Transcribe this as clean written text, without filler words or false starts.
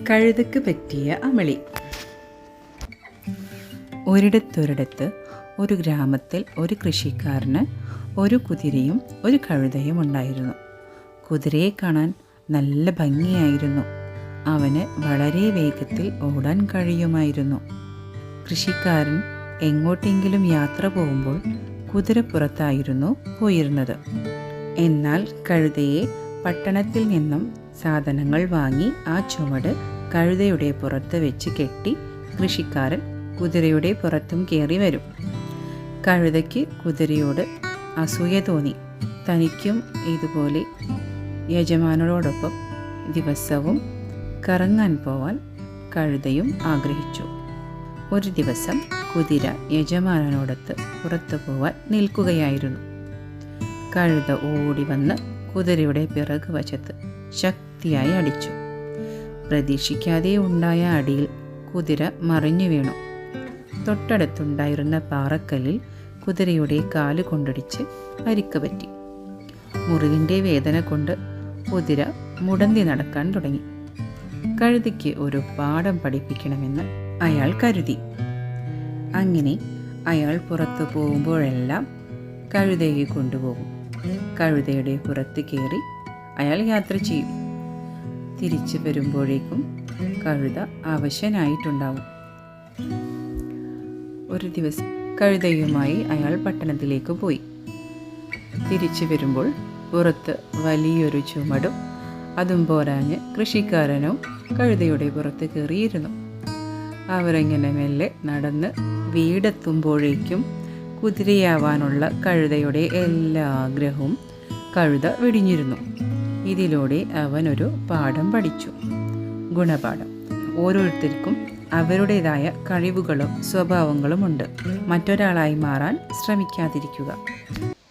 കഴുതയ്ക്ക് പറ്റിയ അമളി. ഒരിടത്തൊരിടത്ത് ഒരു ഗ്രാമത്തിൽ ഒരു കൃഷിക്കാരന് ഒരു കുതിരയും ഒരു കഴുതയും ഉണ്ടായിരുന്നു. കുതിരയെ കാണാൻ നല്ല ഭംഗിയായിരുന്നു. അവന് വളരെ വേഗത്തിൽ ഓടാൻ കഴിയുമായിരുന്നു. കൃഷിക്കാരൻ എങ്ങോട്ടെങ്കിലും യാത്ര പോകുമ്പോൾ കുതിരപ്പുറത്തായിരുന്നു പോയിരുന്നത്. എന്നാൽ കഴുതയെ പട്ടണത്തിൽ നിന്നും സാധനങ്ങൾ വാങ്ങി ആ ചുമട് കഴുതയുടെ പുറത്ത് വെച്ച് കെട്ടി കൃഷിക്കാരൻ കുതിരയുടെ പുറത്തും കയറി വരും. കഴുതയ്ക്ക് കുതിരയോട് അസൂയ തോന്നി. തനിക്കും ഇതുപോലെ യജമാനോടൊപ്പം ദിവസവും കറങ്ങാൻ പോവാൻ കഴുതയും ആഗ്രഹിച്ചു. ഒരു ദിവസം കുതിര യജമാനോടൊത്ത് പുറത്തു പോവാൻ നിൽക്കുകയായിരുന്നു. കഴുത ഓടി വന്ന് കുതിരയുടെ പിറകു വശത്ത് ശക്തിയായി അടിച്ചു. പ്രതീക്ഷിക്കാതെ ഉണ്ടായ അടിയിൽ കുതിര മറിഞ്ഞു വീണു. തൊട്ടടുത്തുണ്ടായിരുന്ന പാറക്കല്ലിൽ കുതിരയുടെ കാല് കൊണ്ടടിച്ച് പരിക്ക് പറ്റി. മുറിവിൻ്റെ വേദന കൊണ്ട് കുതിര മുടന്തി നടക്കാൻ തുടങ്ങി. കഴുതയ്ക്ക് ഒരു പാഠം പഠിപ്പിക്കണമെന്ന് അയാൾ കരുതി. അങ്ങനെ അയാൾ പുറത്തു പോകുമ്പോഴെല്ലാം കഴുതയെ കൊണ്ടുപോകും. കഴുതയുടെ പുറത്ത് കയറി അയാൾ യാത്ര ചെയ്യും. തിരിച്ചു വരുമ്പോഴേക്കും കഴുത അവശനായിട്ടുണ്ടാവും. ഒരു ദിവസം കഴുതയുമായി അയാൾ പട്ടണത്തിലേക്ക് പോയി. തിരിച്ചു വരുമ്പോൾ പുറത്ത് വലിയൊരു ചുമടും അതും പോരാഞ്ഞ് കൃഷിക്കാരനോ കഴുതയുടെ പുറത്ത് കയറിയിരുന്നു. അവരെങ്ങനെ മെല്ലെ നടന്ന് വീടെത്തുമ്പോഴേക്കും കുതിരയാവാനുള്ള കഴുതയുടെ എല്ലാ ആഗ്രഹവും കഴുത വെടിഞ്ഞിരുന്നു. ഇതിലൂടെ അവനൊരു പാഠം പഠിച്ചു. ഗുണപാഠം: ഓരോരുത്തർക്കും അവരുടേതായ കഴിവുകളും സ്വഭാവങ്ങളുമുണ്ട്. മറ്റൊരാളായി മാറാൻ ശ്രമിക്കാതിരിക്കുക.